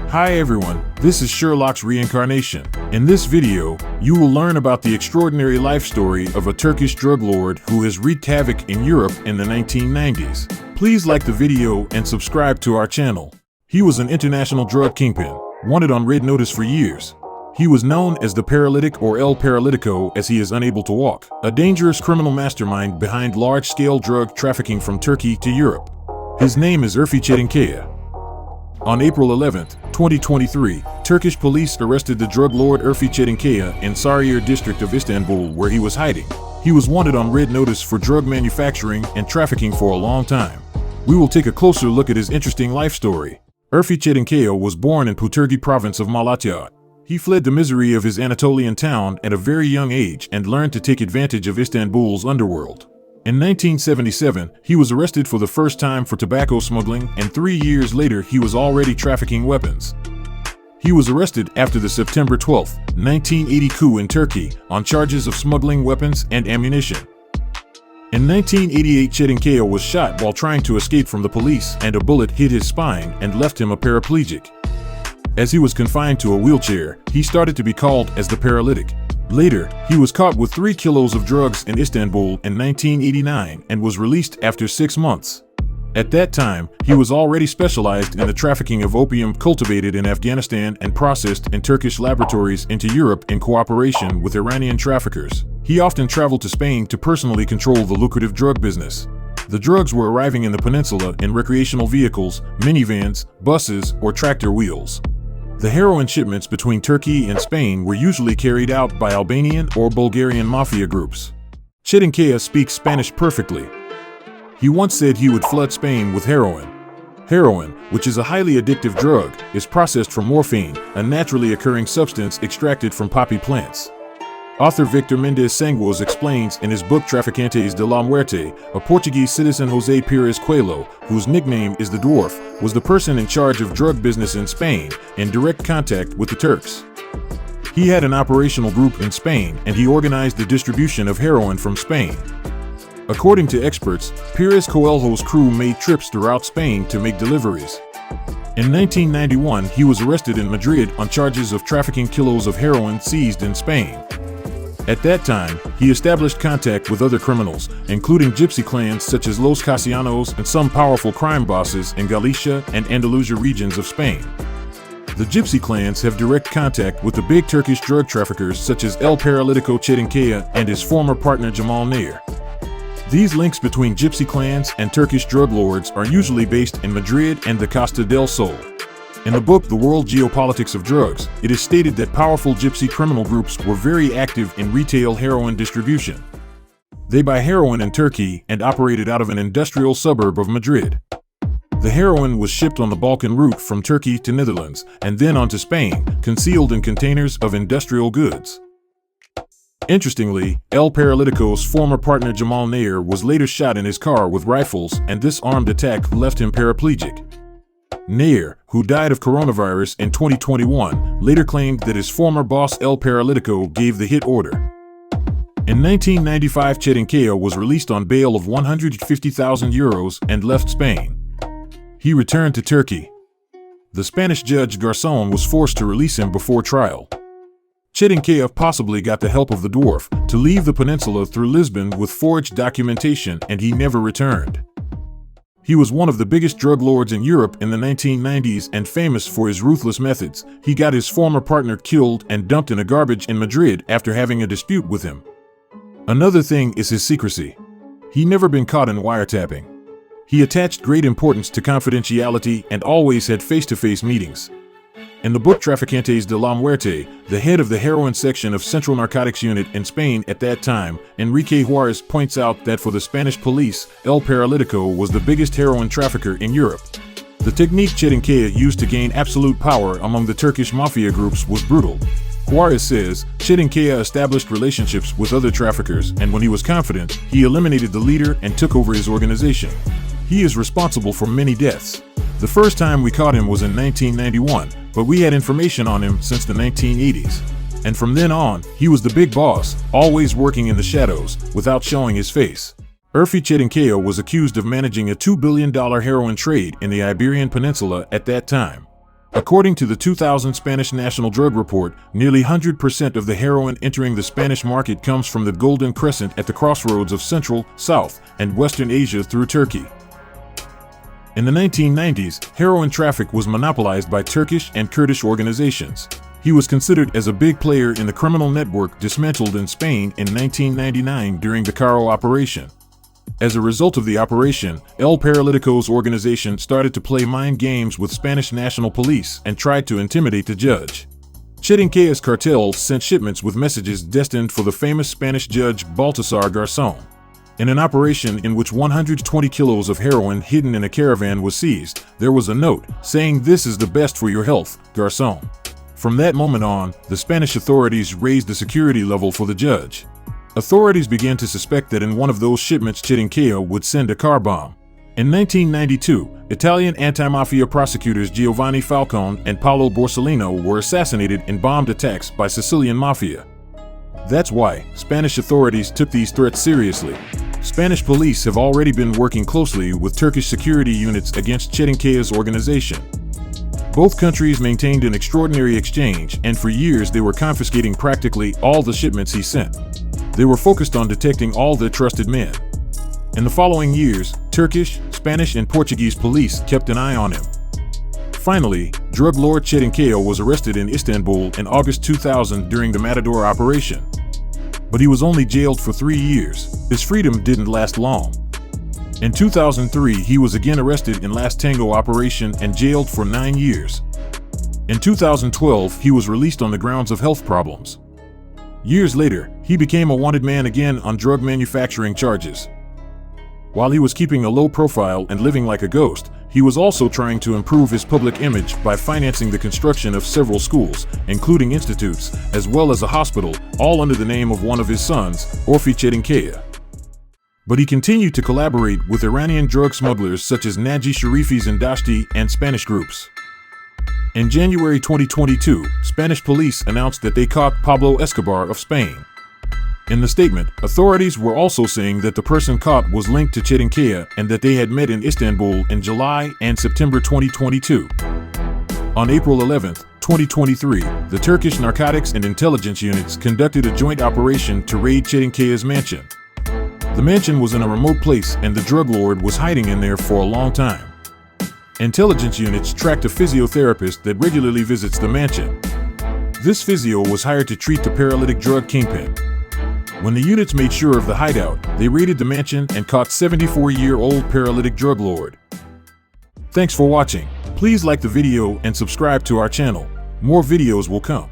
Hi everyone, this is Sherlock's reincarnation. In this video, you will learn about the extraordinary life story of a Turkish drug lord who has wreaked havoc in Europe in the 1990s. Please like the video and subscribe to our channel. He was an international drug kingpin, wanted on red notice for years. He was known as the Paralytic or El Paralitico as he is unable to walk, a dangerous criminal mastermind behind large-scale drug trafficking from Turkey to Europe. His name is Urfi Chetinkaya. On April 11, 2023, Turkish police arrested the drug lord Urfi Chetinkaya in Sarıyer district of Istanbul, where he was hiding. He was wanted on red notice for drug manufacturing and trafficking for a long time. We will take a closer look at his interesting life story. Urfi Chetinkaya was born in Puturgi province of Malatya. He fled the misery of his Anatolian town at a very young age and learned to take advantage of Istanbul's underworld. In 1977, he was arrested for the first time for tobacco smuggling, and 3 years later he was already trafficking weapons. He was arrested after the September 12, 1980 coup in Turkey on charges of smuggling weapons and ammunition. In 1988, Chetinkaya was shot while trying to escape from the police, and a bullet hit his spine and left him a paraplegic. As he was confined to a wheelchair, he started to be called as the Paralytic. Later, he was caught with 3 kilos of drugs in Istanbul in 1989 and was released after 6 months. At that time, he was already specialized in the trafficking of opium cultivated in Afghanistan and processed in Turkish laboratories into Europe in cooperation with Iranian traffickers. He often traveled to Spain to personally control the lucrative drug business. The drugs were arriving in the peninsula in recreational vehicles, minivans, buses, or tractor wheels. The heroin shipments between Turkey and Spain were usually carried out by Albanian or Bulgarian mafia groups. Chetinkaya speaks Spanish perfectly. He once said he would flood Spain with heroin. Heroin, which is a highly addictive drug, is processed from morphine, a naturally occurring substance extracted from poppy plants. Author Victor Mendes Sanguos explains in his book Traficantes de la Muerte, a Portuguese citizen José Pires Coelho, whose nickname is the Dwarf, was the person in charge of drug business in Spain, in direct contact with the Turks. He had an operational group in Spain, and he organized the distribution of heroin from Spain. According to experts, Pires Coelho's crew made trips throughout Spain to make deliveries. In 1991, he was arrested in Madrid on charges of trafficking kilos of heroin seized in Spain. At that time, he established contact with other criminals, including gypsy clans such as Los Casianos and some powerful crime bosses in Galicia and Andalusia regions of Spain. The gypsy clans have direct contact with the big Turkish drug traffickers such as El Paralitico Cetinkaya and his former partner Jamal Nair. These links between gypsy clans and Turkish drug lords are usually based in Madrid and the Costa del Sol. In the book The World Geopolitics of Drugs, it is stated that powerful gypsy criminal groups were very active in retail heroin distribution. They buy heroin in Turkey and operated out of an industrial suburb of Madrid. The heroin was shipped on the Balkan route from Turkey to Netherlands and then on to Spain, concealed in containers of industrial goods. Interestingly, El Paralitico's former partner Jamal Nair was later shot in his car with rifles, and this armed attack left him paraplegic. Nair, who died of coronavirus in 2021, later claimed that his former boss El Paralitico gave the hit order. In 1995, Chetinkaya was released on bail of 150,000 euros and left Spain. He returned to Turkey. The Spanish judge Garzón was forced to release him before trial. Chetinkaya possibly got the help of the Dwarf to leave the peninsula through Lisbon with forged documentation, and he never returned. He was one of the biggest drug lords in Europe in the 1990s and famous for his ruthless methods. He got his former partner killed and dumped in a garbage in Madrid after having a dispute with him. Another thing is his secrecy. He never been caught in wiretapping. He attached great importance to confidentiality and always had face-to-face meetings. In the book Traficantes de la Muerte, the head of the heroin section of Central Narcotics Unit in Spain at that time, Enrique Juarez, points out that for the Spanish police, El Paralitico was the biggest heroin trafficker in Europe. The technique Chetinkaya used to gain absolute power among the Turkish mafia groups was brutal. Juarez says, Chetinkaya established relationships with other traffickers, and when he was confident, he eliminated the leader and took over his organization. He is responsible for many deaths. The first time we caught him was in 1991, but we had information on him since the 1980s. And from then on, he was the big boss, always working in the shadows, without showing his face. Urfi Chetinkaya was accused of managing a $2 billion heroin trade in the Iberian Peninsula at that time. According to the 2000 Spanish National Drug Report, nearly 100% of the heroin entering the Spanish market comes from the Golden Crescent at the crossroads of Central, South, and Western Asia through Turkey. In the 1990s, heroin traffic was monopolized by Turkish and Kurdish organizations. He was considered as a big player in the criminal network dismantled in Spain in 1999 during the Caro operation. As a result of the operation, El Paralitico's organization started to play mind games with Spanish national police and tried to intimidate the judge. Chetinkaya's cartel sent shipments with messages destined for the famous Spanish judge Baltasar Garzón. In an operation in which 120 kilos of heroin hidden in a caravan was seized, there was a note saying, "This is the best for your health, Garzón." From that moment on, the Spanish authorities raised the security level for the judge. Authorities began to suspect that in one of those shipments Chetinkaya would send a car bomb. In 1992, Italian anti-mafia prosecutors Giovanni Falcone and Paolo Borsellino were assassinated in bombed attacks by Sicilian mafia. That's why Spanish authorities took these threats seriously. Spanish police have already been working closely with Turkish security units against Chetinkaya's organization. Both countries maintained an extraordinary exchange, and for years they were confiscating practically all the shipments he sent. They were focused on detecting all their trusted men. In the following years, Turkish, Spanish, and Portuguese police kept an eye on him. Finally, drug lord Chetinkaya was arrested in Istanbul in August 2000 during the Matador operation. But he was only jailed for 3 years. His freedom didn't last long. In 2003, he was again arrested in Last Tango operation and jailed for 9 years. In 2012, he was released on the grounds of health problems. Years later, he became a wanted man again on drug manufacturing charges. While he was keeping a low profile and living like a ghost, he was also trying to improve his public image by financing the construction of several schools, including institutes, as well as a hospital, all under the name of one of his sons, Urfi Chetinkaya. But he continued to collaborate with Iranian drug smugglers such as Naji Sharifis and Dashti and Spanish groups. In January 2022, Spanish police announced that they caught Pablo Escobar of Spain. In the statement, authorities were also saying that the person caught was linked to Chetinkaya and that they had met in Istanbul in July and September 2022. On April 11, 2023, the Turkish narcotics and intelligence units conducted a joint operation to raid Chetinkaya's mansion. The mansion was in a remote place and the drug lord was hiding in there for a long time. Intelligence units tracked a physiotherapist that regularly visits the mansion. This physio was hired to treat the paralytic drug Kingpin. When the units made sure of the hideout, they raided the mansion and caught 74-year-old paralytic drug lord. Thanks for watching. Please like the video and subscribe to our channel. More videos will come.